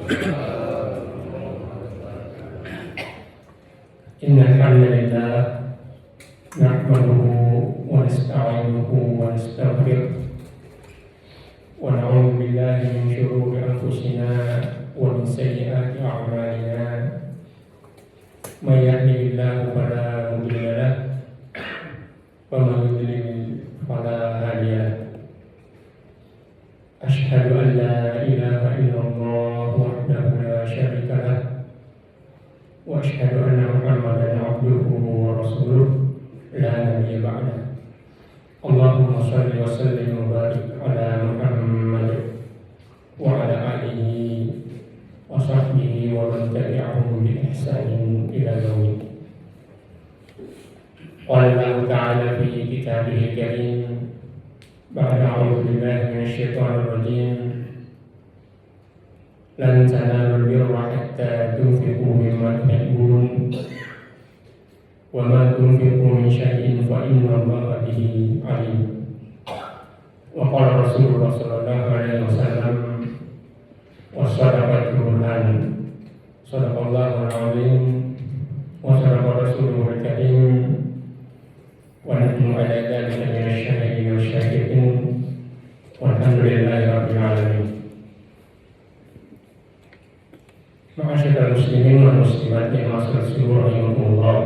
إن الحمد لله نحمده ونستعينه ونستغفره ونعوذ بالله من شرور أنفسنا ومن سيئات أعمالنا من يهده الله فلا مضل له ومن يضلل فلا هادي له أشهد أن لا إله إلا الله وحده لا شريك له وأشهد أن محمدا عبده ورسوله لا نبي بعده اللهم صل وسلم وبارك على محمد وعلى آله وصحبه ومن تبعهم بإحسان إلى يوم الدين. قال الله تعالى في كتابه الكريم بعد أعوذ بالله من الشيطان الرجيم لن تنالوا البر حتى تنفقوا مما تحبون وما تنفقوا من شيء فإن الله به عليم. وقال رسول الله صلى الله عليه وسلم والصدقة برهان صدق الله العظيم وصدق رسوله الكريم ونحن على ذلك من الشاهدين والشاكرين والحمد لله رب العالمين. Ma'asyiral muslimin wal muslimat yang rahimahumullah.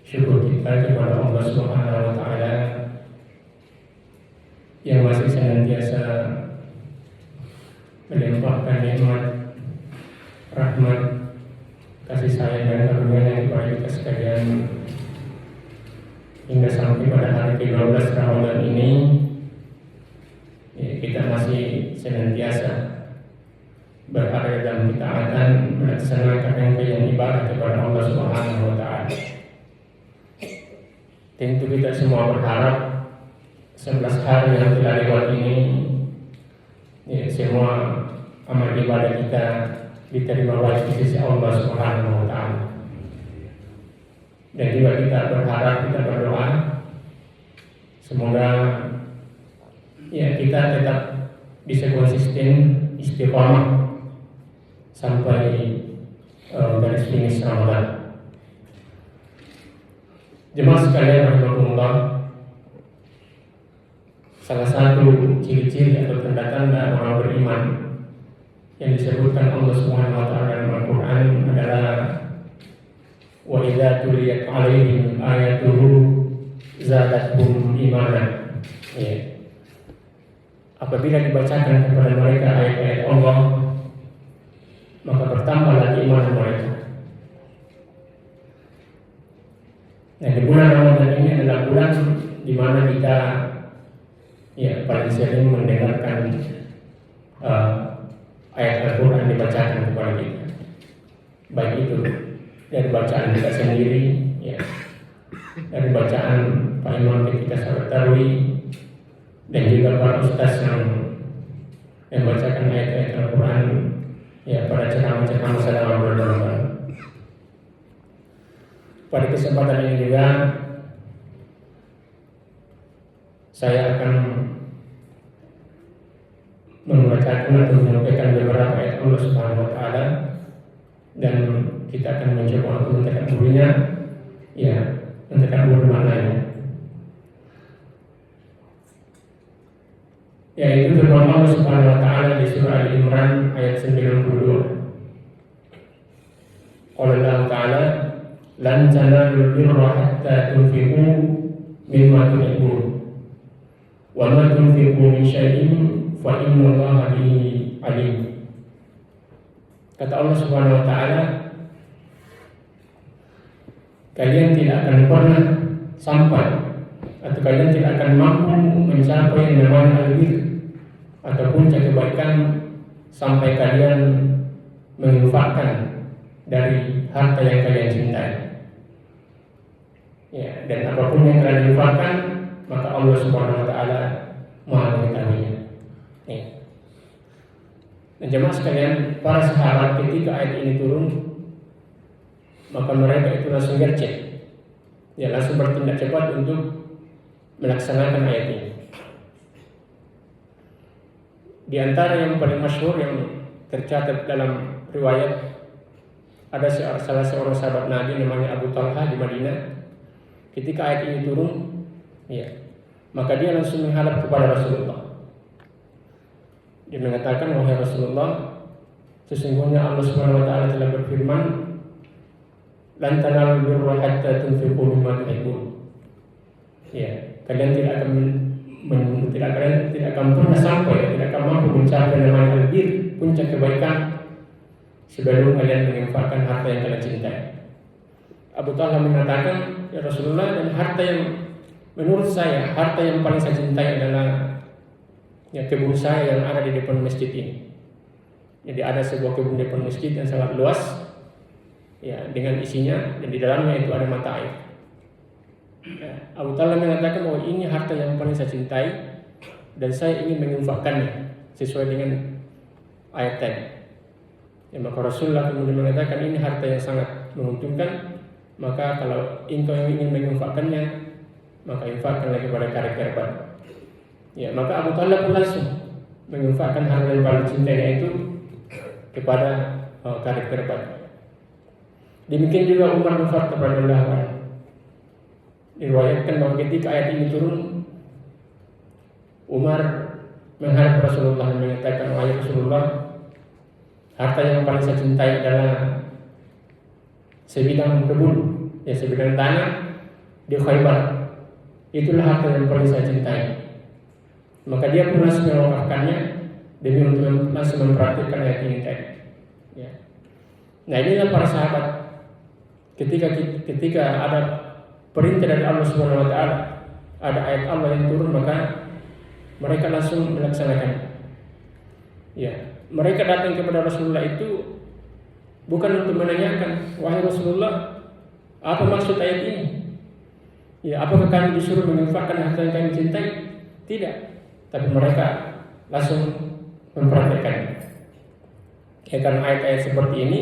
Syukur kita kepada Allah Subhanahu wa taala yang masih senantiasa melimpahkan nikmat, rahmat, kasih sayang dan karunia kepada kita sekalian hingga sampai pada hari ke-12 Ramadan ini kita masih senantiasa berada dalam ketaatan melaksanakan rangkaian ibadah kepada Allah Subhanahu wa taala. Tentu kita semua berharap 11 hari yang telah lewat ini semua amal ibadah kita diterima baik di sisi Allah Subhanahu wa taala. Dan juga kita berharap, kita berdoa semoga kita tetap bisa konsisten istiqamah sampai garis finish Ramadan. Jemaah sekalian rahimakumullah, salah satu ciri-ciri atau tanda-tanda orang beriman yang disebutkan Allah Subhanahu wa taala dalam Al-Qur'an adalah wa idza tuliyat 'alaihim ayatuhu zadatuhum imanan. Apabila dibacakan kepada mereka ayat-ayat Allah, maka bertambah lagi iman mereka. Nah, di bulan Ramadan ini adalah bulan di mana kita paling sering mendengarkan ayat Al-Quran dibacakan kepada kita. Baik itu dari bacaan kita sendiri, dari bacaan Pak Imam ketika salat tarawih, dan juga para ustaz yang membacakan ayat-ayat Al-Quran pada ceramah-ceramah selama bulan Ramadan. Pada kesempatan ini juga saya akan membacakan atau menyampaikan beberapa ayat Allah Subhanahu wa taala dan kita akan mencoba untuk mentadabburinya, mentadabbur maknanya. Yaitu firman Allah Subhanahu wa taala di surah Al-Imran ayat 92. Qala Allah ta'ala lan tanalul birra hatta tunfiqu mimma tuhibbun wa ma tunfiqu min syai'in fa innallaha bihi alim. Kata Allah Subhanahu wa taala, kalian tidak akan pernah sampai atau kalian tidak akan mampu mencapai yang namanya al-bir atau puncak kebaikan sampai kalian menginfakkan dari harta yang kalian cintai. Dan apapun yang kalian infakkan, maka Allah Subhanahu wa taala Maha mengetahuinya. Dan jemaah sekalian, para sahabat ketika ayat ini turun, maka mereka itu langsung gercep, langsung bertindak cepat untuk melaksanakan ayat ini. Di antara yang paling masyhur yang tercatat dalam riwayat, ada salah seorang sahabat Nabi namanya Abu Talha di Madinah. Ketika ayat ini turun, ya, maka dia langsung menghadap kepada Rasulullah. Dia mengatakan, wahai Rasulullah, sesungguhnya Allah Subhanahu wa taala telah berfirman, lan tanalul birra hatta tunfiqu mimma tuhibbun. Ya, kalian tidak akan pernah sampai, tidak akan mampu mencapai namanya albir, puncak kebaikan, sebelum kalian menginfakkan harta yang kalian cintai. Abu Talha mengatakan, ya Rasulullah, dan harta yang menurut saya, harta yang paling saya cintai adalah ya kebun saya yang ada di depan masjid ini. Jadi ada sebuah kebun di depan masjid yang sangat luas, ya, dengan isinya, dan di dalamnya itu ada mata air. Ya, Abu Talha mengatakan bahwa ini harta yang paling saya cintai dan saya ingin menginfakkannya sesuai dengan ayat tadi. Ya, maka Rasulullah kemudian mengatakan, ini harta yang sangat menguntungkan, maka kalau engkau ingin menginfakkannya, maka infakkanlah kepada karib kerabat. Ya, maka Abu Talha pun langsung menginfakkan harta yang paling cintainya itu kepada karib kerabat. Demikian juga Umar bin Khattab radhiyallahu anhu. Diriwayatkan bahwa ketika ayat ini turun, Umar menghadap Rasulullah dan mengatakan, wahai Rasulullah, harta yang paling saya cintai adalah sebidang kebun, ya sebidang tanah di Khaybar. Itulah harta yang paling saya cintai. Maka dia pun langsung mewakafkannya demi untuk langsung mempraktikkan ayat ini tadi. Ya. Nah, inilah para sahabat. Ketika ada perintah dari Allah Subhanahu wa taala, ada ayat Allah yang turun, maka mereka langsung melaksanakan. Ya, mereka datang kepada Rasulullah itu bukan untuk menanyakan, wahai Rasulullah, apa maksud ayat ini? Ya, apakah kami disuruh menginfakkan harta yang kami cintai? Tidak. Tapi mereka langsung mempraktikkan. Ya, karena ayat-ayat seperti ini,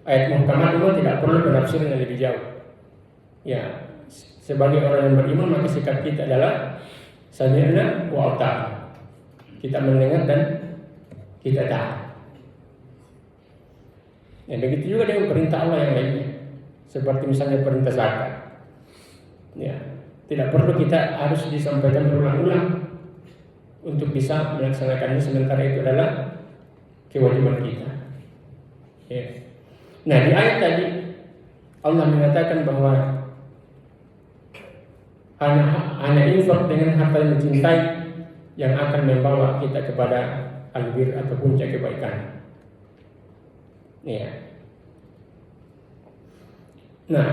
ayat muhkamat memang tidak perlu penafsiran yang lebih jauh. Ya, sebagai orang yang beriman, maka sikap kita adalah sami'na wa ata'na. Kita mendengar dan kita taat. Ya, begitu juga dengan perintah Allah yang lainnya, seperti misalnya perintah zakat. Ya, tidak perlu kita harus disampaikan berulang-ulang untuk bisa melaksanakannya, sementara itu adalah kewajiban kita. Ya. Nah, di ayat tadi Allah mengatakan bahwa hanya infak dengan harta yang dicintai yang akan membawa kita kepada albir atau puncak kebaikan. Ya. Nah,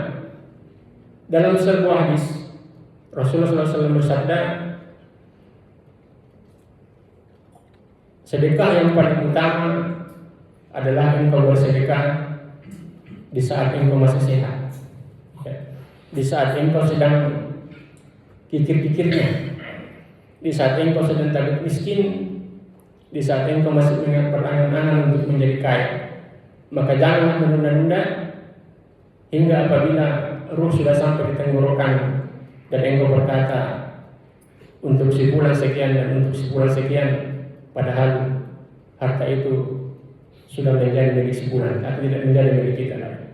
dalam sebuah hadis Rasulullah SAW bersabda, sedekah yang paling utama adalah engkau bersedekah di saat engkau masih sehat, ya. Di saat engkau sedang kikir-kikirnya, di saat engkau sedang takut miskin, di saat engkau masih berangan-angan untuk menjadi kaya. Maka janganlah menunda-nunda hingga apabila ruh sudah sampai di tenggorokan dan engkau berkata, untuk sebulan sekian dan untuk sebulan sekian, padahal harta itu sudah menjadi milik sebulan atau tidak menjadi milik kita lagi.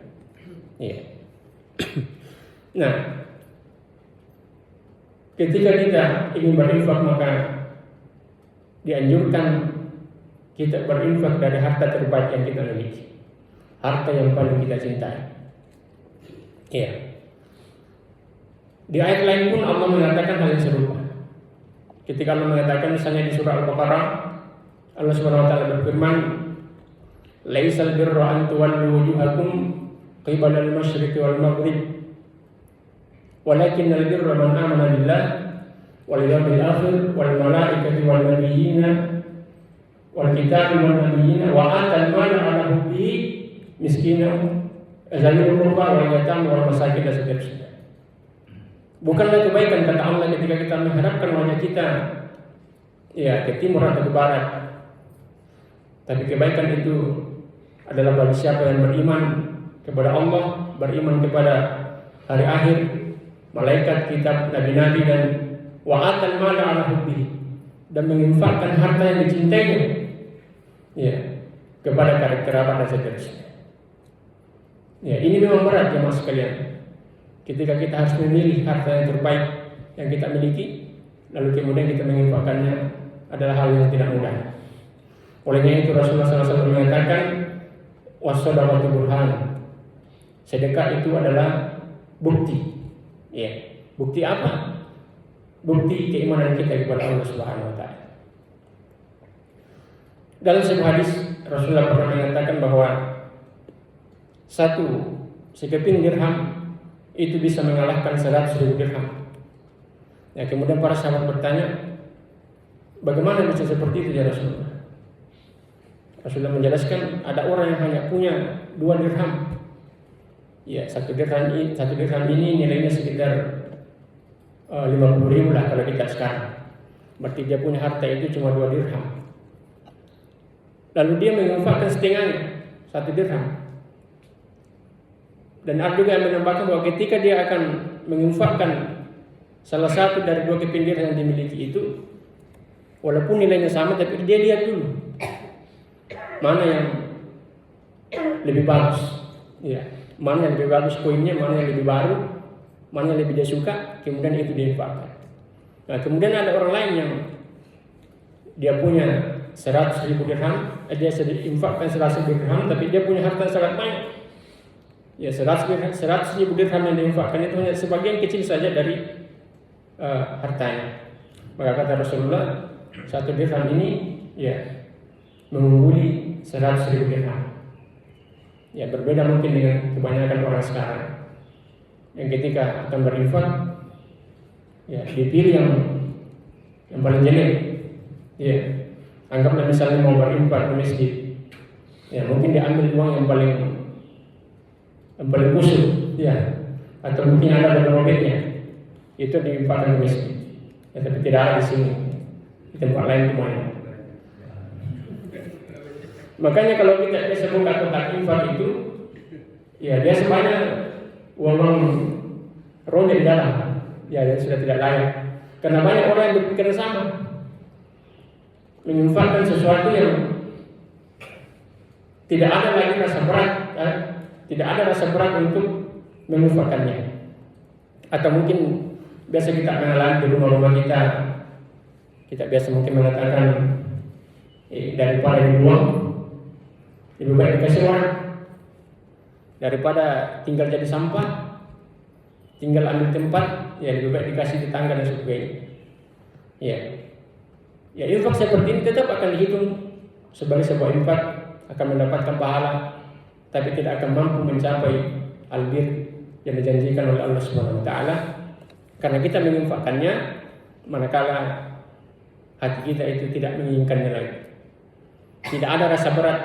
Iya. Nah, ketika kita ingin berinfak, maka dianjurkan kita berinfak dari harta terbaik yang kita miliki, harta yang paling kita cintai. Iya. Di ayat lain pun Allah mengatakan hal yang serupa. Ketika Allah mengatakan misalnya di surah Al-Baqarah, Allah Subhanahu wa taala berfirman, "Laisal birra an tuwallu wujuhakum qibala al-masyriqi wal maghrib, walakinnal birra man amana billah wal yawmil akhir wal malaikati wal nabiyyina wal kitabi wal nabiyyina wa atal mala ala hubbi miskinan azalil qurba wal yatama wal masakin." dan seterusnya. Bukanlah kebaikan, kata Allah, ketika kita menghadapkan wajah kita ya ke timur atau ke barat. Tapi kebaikan itu adalah bagi siapa yang beriman kepada Allah, beriman kepada hari akhir, malaikat, kitab, nabi-nabi, dan wa'atan mala ala hubbi, dan menginfakkan harta yang dicintainya, ya, kepada karib kerabat dan seterusnya. Ya, ini memang berat jemaah sekalian. Ketika kita harus memilih harta yang terbaik yang kita miliki, lalu kemudian kita menginfakkannya, adalah hal yang tidak mudah. Olehnya itu Rasulullah SAW mengatakan, was-shadaqatu burhan. Sedekah itu adalah bukti. Ya, bukti apa? Bukti keimanan kita kepada Allah Subhanahu wa taala. Dalam sebuah hadis Rasulullah pernah mengatakan bahwa satu sekeping dirham itu bisa mengalahkan 100.000 dirham. Ya, kemudian para sahabat bertanya, bagaimana bisa seperti itu ya Rasulullah? Rasulullah menjelaskan, ada orang yang hanya punya 2 dirham. Ya, satu dirham ini nilainya sekitar 50.000 lah kalau kita sekarang. Berarti dia punya harta itu cuma 2 dirham. Lalu dia menginfakkan setengahnya, 1 dirham. Dan ada juga yang menambahkan bahwa ketika dia akan menginfakkan salah satu dari 2 keping dirham yang dimiliki itu, walaupun nilainya sama, tapi dia lihat dulu mana yang lebih bagus, ya, mana yang lebih bagus koinnya, mana yang lebih baru, mana yang lebih dia suka, kemudian itu diinfakkan. Nah, kemudian ada orang lain yang dia punya 100.000 dirham, dia sudah infakkan 100.000 dirham, tapi dia punya harta sangat banyak. Ya, 100.000 dirham yang diinfakkan itu hanya sebagian kecil saja dari hartanya. Maka kata Rasulullah, 1 dirham ini ya mengungguli 100.000 dirham. Ya, berbeda mungkin dengan kebanyakan orang sekarang yang ketika akan berinfak, ya dipilih yang paling jelek. Ya, anggaplah misalnya mau berinfak ke masjid, ya mungkin diambil uang yang paling kusut, ya, atau mungkin ada robeknya, itu diinfakkan ke masjid. Ya, tapi tidak ada di sini, di tempat lain semuanya. Makanya kalau kita biasa buka kotak infak itu, ya dia semuanya uang rohnya di dalam, ya sudah tidak layak. Karena banyak orang yang berpikiran sama, menginfakkan sesuatu yang tidak ada lagi rasa berat, tidak ada rasa berat untuk menginfakkannya. Atau mungkin biasa kita mengalami di rumah-rumah kita biasa mungkin mengatakan daripada dibuang, lebih baik dikasih orang, daripada tinggal jadi sampah, tinggal ambil tempat, ya lebih baik dikasih tetangga dan sebagainya. Ya, infak seperti ini tetap akan dihitung sebagai sebuah infak, akan mendapatkan pahala, tapi tidak akan mampu mencapai albir yang dijanjikan oleh Allah Subhanahu wa taala, karena kita menginfakkannya manakala hati kita itu tidak menginginkannya lagi. Tidak ada rasa berat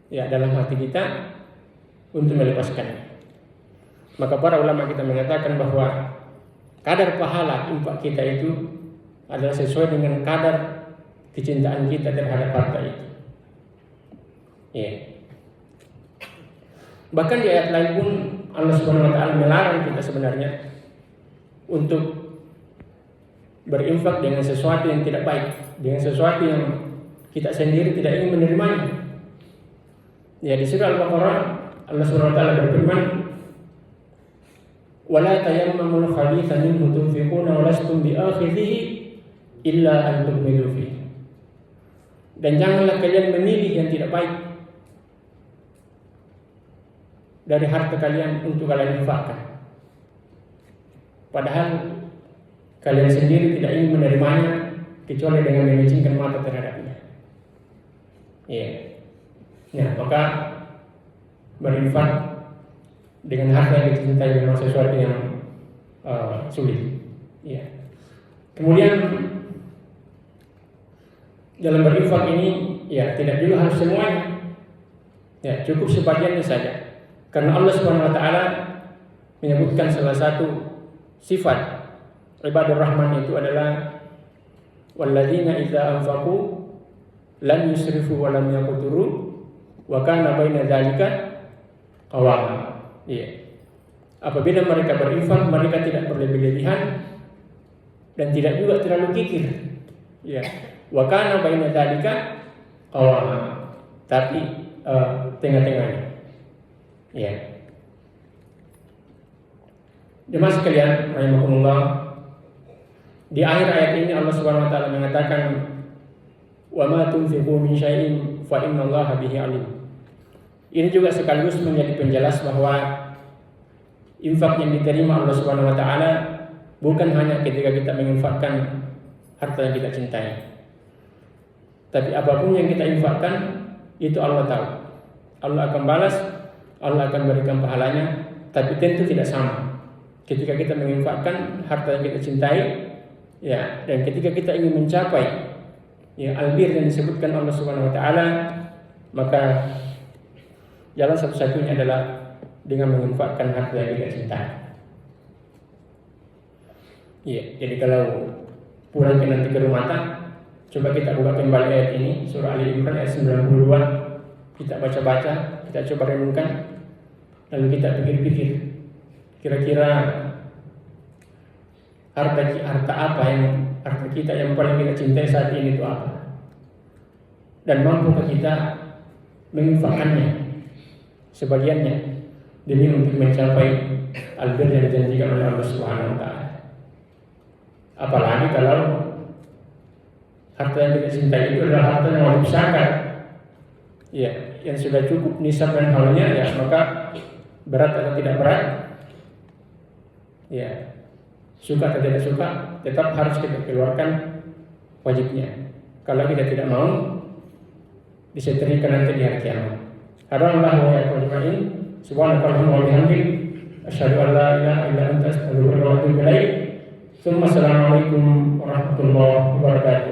ya dalam hati kita untuk melepaskannya. Maka para ulama kita mengatakan bahwa kadar pahala infak kita itu adalah sesuai dengan kadar kecintaan kita terhadap harta itu. Ya. Bahkan di ayat lain pun Allah Subhanahu wa taala melarang kita sebenarnya untuk berinfak dengan sesuatu yang tidak baik, dengan sesuatu yang kita sendiri tidak ingin menerimanya. Ya, di surah Al-Baqarah Allah Subhanahu wa taala berfirman, "Wala tayammamul khabitha minhu tunfiquna wa lastum bi'akhidhihi illa an tu'minu fihi." Dan janganlah kalian memilih yang tidak baik dari harta kalian untuk kalian infakkan, padahal kalian sendiri tidak ingin menerimanya kecuali dengan memicingkan mata terhadapnya. Ya, maka berinfak dengan harta yang dicintai memang sesuatu yang sulit. Ya. Kemudian dalam berinfak ini, ya tidak juga harus semuanya. Ya, cukup sebagiannya saja. Karena Allah Subhanahu wa taala menyebutkan salah satu sifat ibadur rahman itu adalah walladzina idza anfaqu lam yusrifu wa lam yaqturu wa kana baina dzalika qawama. Iya. Apabila mereka berinfak, mereka tidak berlebih-lebihan dan tidak juga terlalu kikir. Ya, wa kana baina dzalika qawama. Tapi tengah-tengahnya. Ya. Jemaah sekalian, rahimakumullah. Di akhir ayat ini Allah Subhanahu wa taala mengatakan wa ma tunfiqu min syai'in fa innallaha bihi alim. Ini juga sekaligus menjadi penjelas bahwa infak yang diterima Allah Subhanahu wa taala bukan hanya ketika kita menginfakkan harta yang kita cintai. Tapi apapun yang kita infakkan itu Allah tahu. Allah akan balas, Allah akan berikan pahalanya, tapi tentu tidak sama. Ketika kita menginfakkan harta yang kita cintai, ya, dan ketika kita ingin mencapai ya albir yang disebutkan Allah Subhanahu wa taala, maka jalan satu-satunya adalah dengan menginfakkan harta yang kita cintai. Ya, jadi kalau pulang nanti ke rumah, coba kita buka kembali ayat ini, surah Ali Imran ayat 92. Kita baca-baca, kita coba renungkan, lalu kita pikir-pikir, kira-kira harta apa yang harta kita yang paling kita cintai saat ini itu apa? Dan mampukah kita menginfakkannya sebagiannya demi untuk mencapai albir yang dijanjikan oleh Allah Subhanahu wa taala? Apalagi kalau harta yang kita cintai itu adalah harta yang wajib zakat, ya, yang sudah cukup nisab dan halnya, ya, maka berat atau tidak berat, ya, suka atau tidak suka, tetap harus kita keluarkan wajibnya. Kalau kita tidak mau, disetrika nanti di hari kiamat. Hadallahu wa iyyakum ajma'in. Subhanakallahumma wa bihamdik, asyhadu an la ilaha illa anta, astaghfiruka wa atubu ilaik. Assalamualaikum warahmatullahi wabarakatuh.